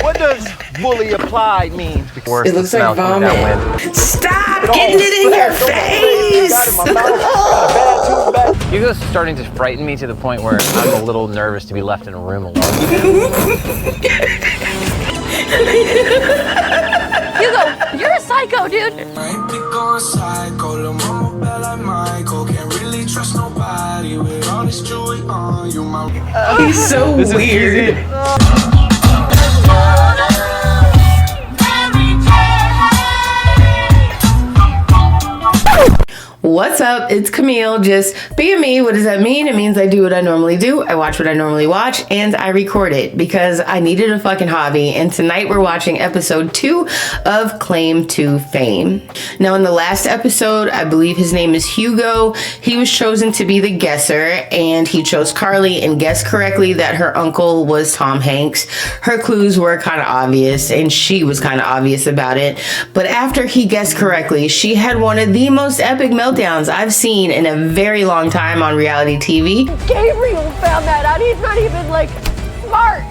What does fully applied mean? It looks like vomit. Stop getting it in your face! Hugo's starting to frighten me to the point where I'm a little nervous to be left in a room alone. Hugo, you're a psycho, dude. He's so weird. What's up? It's Camille, just being me. What does that mean? It means I do what I normally do. I watch what I normally watch, and I record it because I needed a fucking hobby. And tonight we're watching episode 2 of Claim to Fame. Now in the last episode, I believe his name is Hugo. He was chosen to be the guesser, and he chose Carly and guessed correctly that her uncle was Tom Hanks. Her clues were kind of obvious, and she was kind of obvious about it. But after he guessed correctly, she had one of the most epic meltdowns I've seen in a very long time on reality TV. Gabriel found that out. He's not even like smart.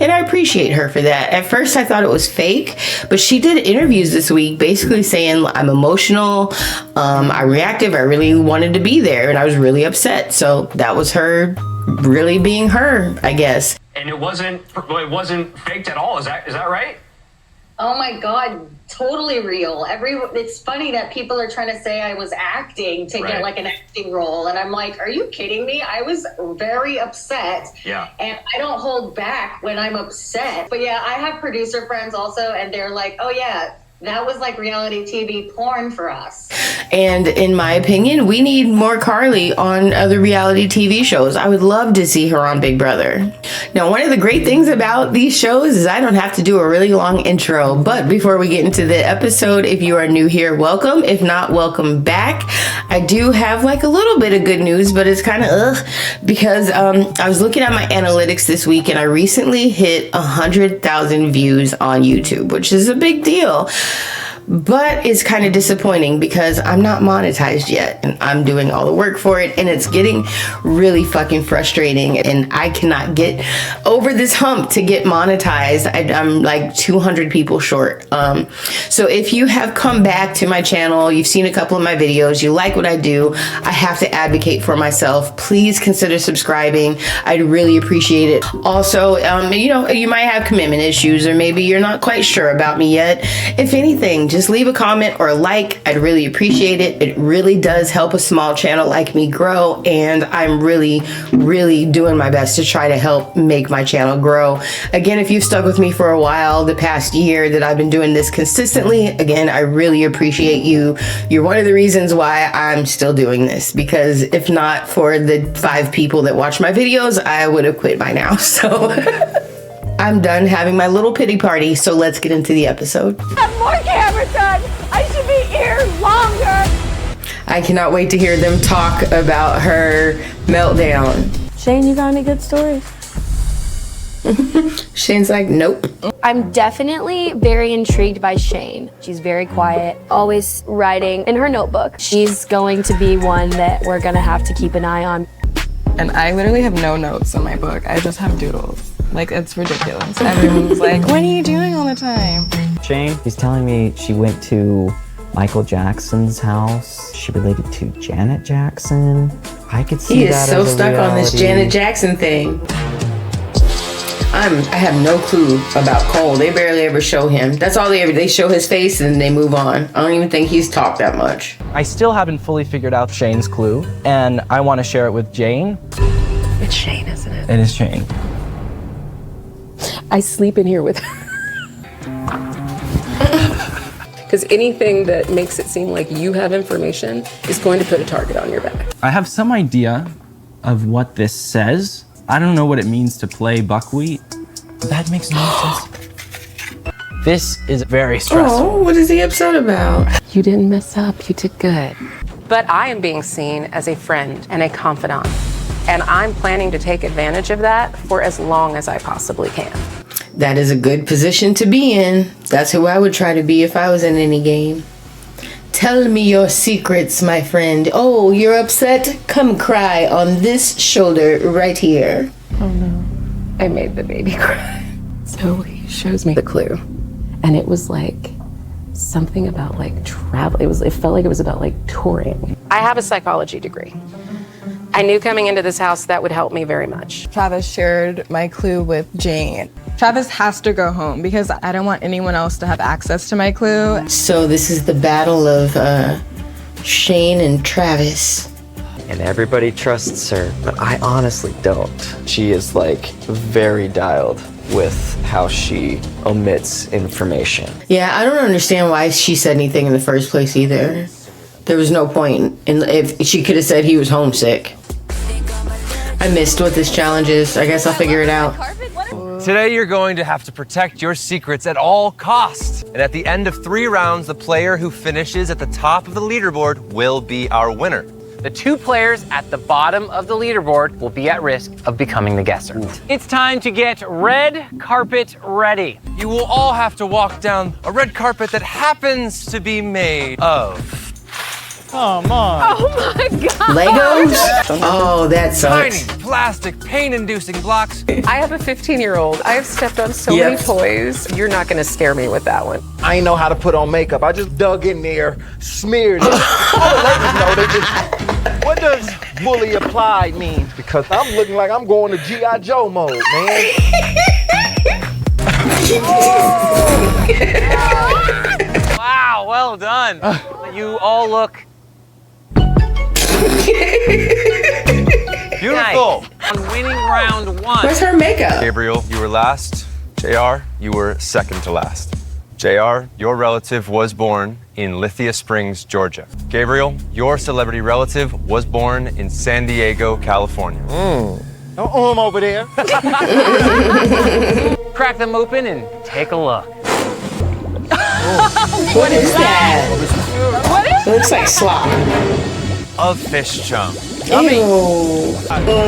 And I appreciate her for that. At first I thought it was fake, but she did interviews this week basically saying I'm emotional, I'm reactive, I really wanted to be there, and I was really upset. So that was her really being her, I guess. And it wasn't faked at all. Is that right? Oh my God, totally real. It's funny that people are trying to say I was acting to get like an acting role. And I'm like, are you kidding me? I was very upset. Yeah. And I don't hold back when I'm upset. But yeah, I have producer friends also, and they're like, oh yeah, that was like reality TV porn for us. And in my opinion, we need more Carly on other reality TV shows. I would love to see her on Big Brother. Now, one of the great things about these shows is I don't have to do a really long intro. But before we get into the episode, if you are new here, welcome. If not, welcome back. I do have like a little bit of good news, but it's kind of because I was looking at my analytics this week, and I recently hit 100,000 views on YouTube, which is a big deal. But it's kind of disappointing because I'm not monetized yet, and I'm doing all the work for it, and it's getting really fucking frustrating, and I cannot get over this hump to get monetized. I'm like 200 people short. So if you have come back to my channel, you've seen a couple of my videos, you like what I do, I have to advocate for myself. Please consider subscribing. I'd really appreciate it. Also, you might have commitment issues, or maybe you're not quite sure about me yet. If anything, just leave a comment or a like. I'd really appreciate it. It really does help a small channel like me grow, and I'm really doing my best to try to help make my channel grow. Again, if you've stuck with me for a while, the past year that I've been doing this consistently, again, I really appreciate you. You're one of the reasons why I'm still doing this, because if not for the 5 people that watch my videos, I would have quit by now. So I'm done having my little pity party, so let's get into the episode. Have more camera time. I should be here longer. I cannot wait to hear them talk about her meltdown. Shane, you got any good stories? Shane's like, nope. I'm definitely very intrigued by Shane. She's very quiet, always writing in her notebook. She's going to be one that we're gonna have to keep an eye on. And I literally have no notes in my book. I just have doodles. Like, it's ridiculous. Everyone's like, what are you doing all the time? Shane, she's telling me she went to Michael Jackson's house. She related to Janet Jackson. I could see that. He is so stuck on this Janet Jackson thing. I have no clue about Cole. They barely ever show him. That's all they show his face and then they move on. I don't even think he's talked that much. I still haven't fully figured out Shane's clue, and I want to share it with Jane. It's Shane, isn't it? It is Shane. I sleep in here with her. Because anything that makes it seem like you have information is going to put a target on your back. I have some idea of what this says. I don't know what it means to play buckwheat. That makes no sense. This is very stressful. Oh, what is he upset about? You didn't mess up. You did good. But I am being seen as a friend and a confidant. And I'm planning to take advantage of that for as long as I possibly can. That is a good position to be in. That's who I would try to be if I was in any game. Tell me your secrets, my friend. Oh, you're upset? Come cry on this shoulder right here. Oh no. I made the baby cry. So he shows me the clue. And it was like something about like travel. It felt like it was about like touring. I have a psychology degree. I knew coming into this house that would help me very much. Travis shared my clue with Jane. Travis has to go home because I don't want anyone else to have access to my clue. So this is the battle of Shane and Travis. And everybody trusts her, but I honestly don't. She is like very dialed with how she omits information. Yeah, I don't understand why she said anything in the first place either. There was no point in if she could have said he was homesick. I missed what this challenge is. I guess I'll figure it out. Today you're going to have to protect your secrets at all costs. And at the end of 3 rounds, the player who finishes at the top of the leaderboard will be our winner. The 2 players at the bottom of the leaderboard will be at risk of becoming the guesser. It's time to get red carpet ready. You will all have to walk down a red carpet that happens to be made of... Come on. Oh my God. Legos? Oh, that sucks. Tiny plastic pain-inducing blocks. I have a 15-year-old. I have stepped on so many toys. You're not gonna scare me with that one. I ain't know how to put on makeup. I just dug in there, smeared it. All the ladies know they just... What does fully applied mean? Because I'm looking like I'm going to G.I. Joe mode, man. Wow, well done. You all look Beautiful. nice. On winning round 1. Where's her makeup? Gabriel, you were last. JR, you were second to last. JR, your relative was born in Lithia Springs, Georgia. Gabriel, your celebrity relative was born in San Diego, California. Don't over there. Crack them open and take a look. What is that? What is It looks like slop. Of fish chum. Ew.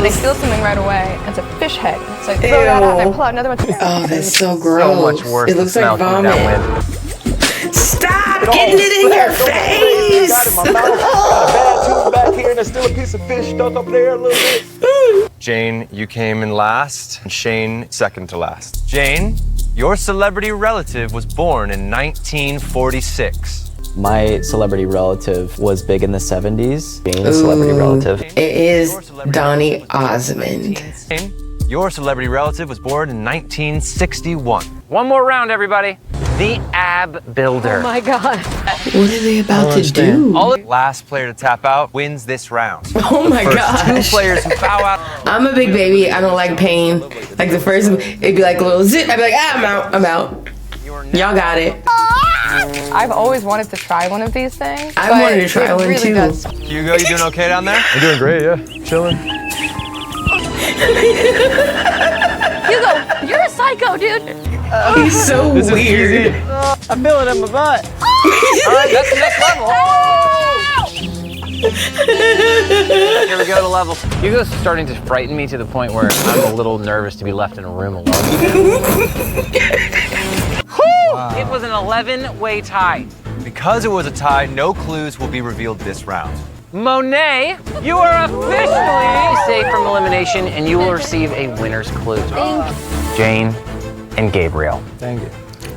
They steal something right away. It's a fish head. So I throw that out and I pull out another one. Oh, that's so gross. So much worse. It looks the like smell coming vomit. downwind. Stop getting it in your face! Got it in my mouth. Got a bad tooth back here, and there's still a piece of fish stuck up there a little bit. Jane, you came in last, and Shane second to last. Jane, your celebrity relative was born in 1946. My celebrity relative was big in the 70s. Being a celebrity relative. It is Donny Osmond. Jane, your celebrity relative was born in 1961. One more round, everybody. The Ab Builder. Oh my God. What are they about to do? Last player to tap out wins this round. Oh my gosh. 2 players who bow out. I'm a big baby. I don't like pain. Like the first, it'd be like a little zit. I'd be like, I'm out. I'm out. Y'all got it. I've always wanted to try one of these things. I wanted to try one too. Hugo, you doing okay down there? I'm doing great, yeah. Chilling. Hugo, you're a psycho, dude. He's so weird. I feel it in my butt. All right, that's the next level. Here we go to level. Hugo's starting to frighten me to the point where I'm a little nervous to be left in a room alone. Wow. It was an 11-way tie. Because it was a tie, no clues will be revealed this round. Monet, you are officially safe from elimination, and you will receive a winner's clue. Jane and Gabriel. Thank you.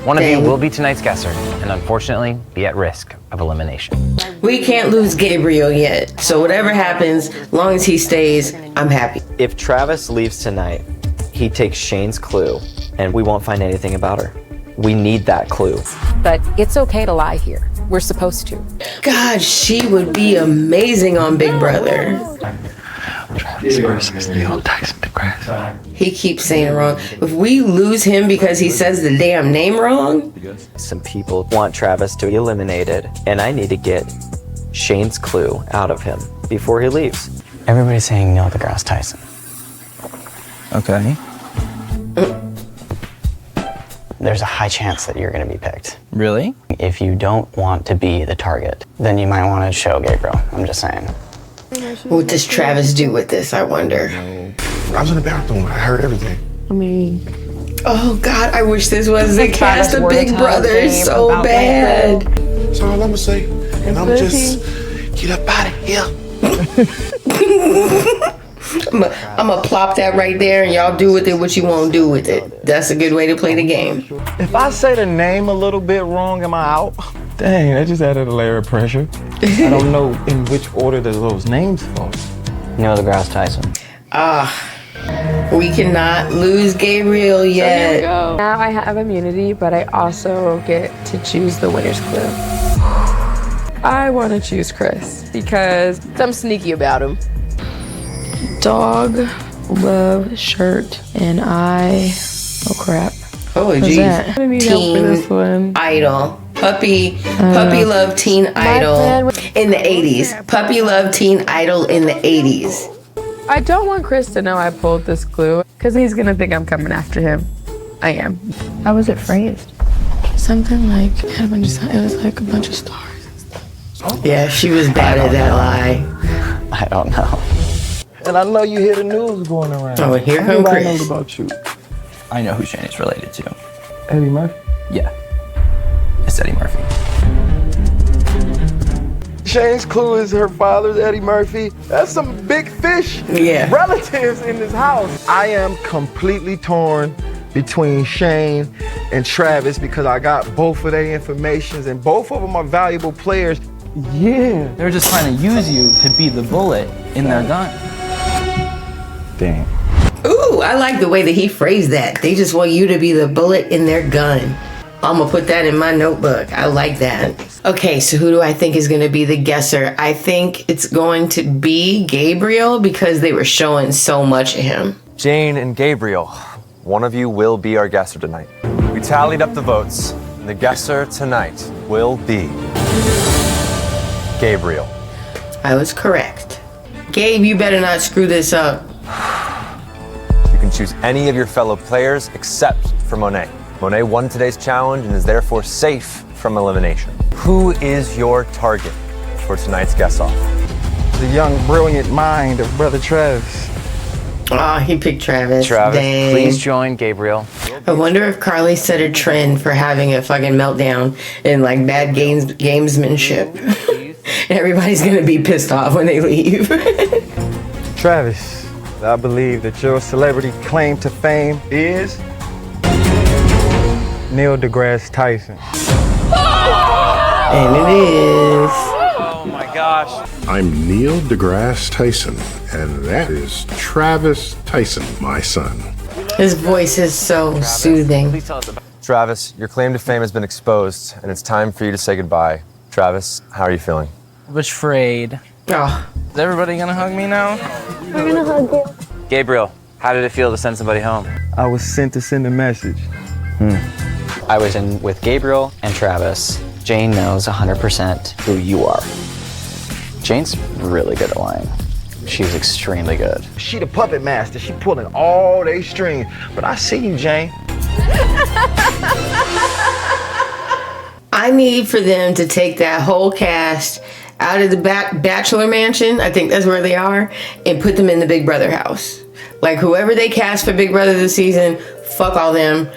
One of you will be tonight's guesser, and unfortunately, be at risk of elimination. We can't lose Gabriel yet. So whatever happens, as long as he stays, I'm happy. If Travis leaves tonight, he takes Shane's clue, and we won't find anything about her. We need that clue. But it's okay to lie here. We're supposed to. God, she would be amazing on Big Brother. He keeps saying it wrong. If we lose him because he says the damn name wrong. Some people want Travis to be eliminated, and I need to get Shane's clue out of him before he leaves. Everybody's saying Neil deGrasse Tyson. Okay. There's a high chance that you're going to be picked. Really? If you don't want to be the target, then you might want to show Gabriel. I'm just saying. What does Travis do with this, I wonder? I was in the bathroom. I heard everything. I mean... Oh, God, I wish this was the cast of Big Brother so bad. That's all I'm going to say. And I'm just... Get up out of here. I'm gonna plop that right there, and y'all do with it what you want to do with it. That's a good way to play the game. If I say the name a little bit wrong, am I out? Dang, that just added a layer of pressure. I don't know in which order those names fall. Neil deGrasse Tyson. We cannot lose Gabriel yet. Here we go. Now I have immunity, but I also get to choose the winner's clue. I want to choose Chris because I'm sneaky about him. Dog, love, shirt, and oh crap. Oh What's geez. that? I need help for this one. Idol. Puppy Love Teen Idol in the 80s. Puppy Love Teen Idol in the 80s. I don't want Chris to know I pulled this clue because he's gonna think I'm coming after him. I am. How was it phrased? Something like, it was like a bunch of stars. Yeah, she was bad at that lie. I don't know. And I know you hear the news going around. Oh, here comes Everybody Chris. knows about you. I know who Shane is related to. Eddie Murphy? Yeah. It's Eddie Murphy. Shane's clue is her father's Eddie Murphy. That's some big fish relatives in this house. I am completely torn between Shane and Travis because I got both of their informations and both of them are valuable players. Yeah. They're just trying to use you to be the bullet in their gun. Damn. Ooh, I like the way that he phrased that. They just want you to be the bullet in their gun. I'm gonna put that in my notebook. I like that. Okay, so who do I think is gonna be the guesser? I think it's going to be Gabriel because they were showing so much of him. Jane and Gabriel, one of you will be our guesser tonight. We tallied up the votes, and the guesser tonight will be Gabriel. I was correct. Gabe, you better not screw this up. You can choose any of your fellow players except for Monet. Monet won today's challenge and is therefore safe from elimination. Who is your target for tonight's guess-off? The young, brilliant mind of Brother Travis. Oh, he picked Travis. Travis, Dang. please join Gabriel. I wonder if Carly set a trend for having a fucking meltdown and like bad gamesmanship. Everybody's gonna be pissed off when they leave. Travis, I believe that your celebrity claim to fame is Neil deGrasse Tyson. And it is. Oh my gosh. I'm Neil deGrasse Tyson, and that is Travis Tyson, my son. His voice is so soothing. Travis, your claim to fame has been exposed, and it's time for you to say goodbye. Travis, how are you feeling? Betrayed. Oh. Is everybody gonna hug me now? We're gonna hug you. Gabriel, how did it feel to send somebody home? I was sent to send a message. I was in with Gabriel and Travis. Jane knows 100% who you are. Jane's really good at lying. She's extremely good. She the puppet master. She pulling all they strings. But I see you, Jane. I need for them to take that whole cast out of the bachelor mansion, I think that's where they are, and put them in the Big Brother house. Like whoever they cast for Big Brother this season, fuck all them.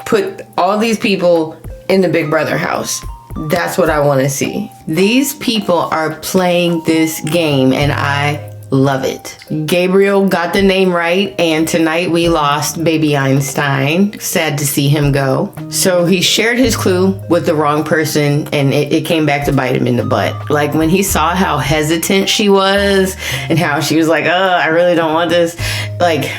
Put all these people in the Big Brother house. That's what I want to see. These people are playing this game and I love it. Gabriel got the name right, and tonight we lost Baby Einstein. Sad to see him go. So he shared his clue with the wrong person, and it came back to bite him in the butt. Like when he saw how hesitant she was and how she was like, I really don't want this. Like,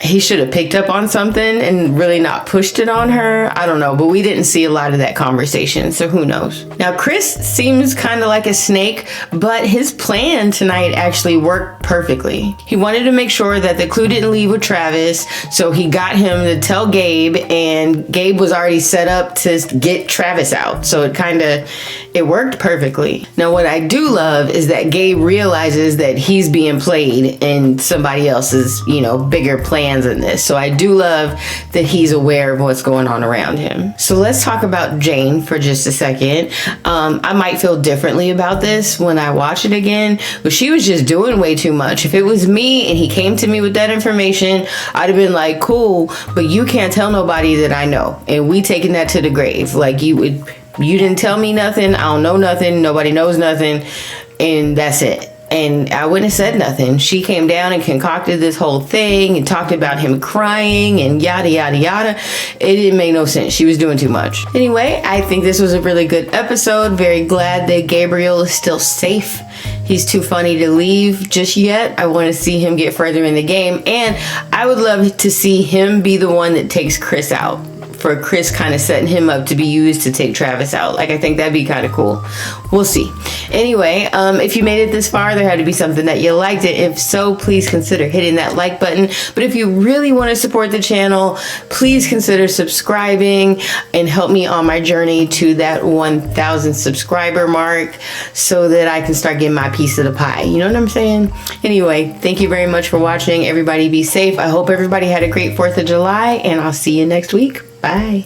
he should have picked up on something and really not pushed it on her. I don't know, but we didn't see a lot of that conversation, so who knows. Now, Chris seems kind of like a snake, but his plan tonight actually worked perfectly. He wanted to make sure that the clue didn't leave with Travis, so he got him to tell Gabe, and Gabe was already set up to get Travis out, so it worked perfectly. Now, what I do love is that Gabe realizes that he's being played in somebody else's, bigger plans in this. So I do love that he's aware of what's going on around him. So let's talk about Jane for just a second. I might feel differently about this when I watch it again, but she was just doing way too much. If it was me and he came to me with that information, I'd have been like, cool, but you can't tell nobody that I know. And we taking that to the grave. Like you didn't tell me nothing. I don't know nothing. Nobody knows nothing. And that's it. and I wouldn't have said nothing. She came down and concocted this whole thing and talked about him crying and yada, yada, yada. It didn't make no sense. She was doing too much. Anyway, I think this was a really good episode. Very glad that Gabriel is still safe. He's too funny to leave just yet. I want to see him get further in the game. And I would love to see him be the one that takes Chris out. For Chris kind of setting him up to be used to take Travis out. Like, I think that'd be kind of cool. We'll see. Anyway, if you made it this far, there had to be something that you liked it. If so, please consider hitting that like button. But if you really want to support the channel, please consider subscribing and help me on my journey to that 1,000 subscriber mark so that I can start getting my piece of the pie. You know what I'm saying? Anyway, thank you very much for watching. Everybody be safe. I hope everybody had a great 4th of July, and I'll see you next week. Bye.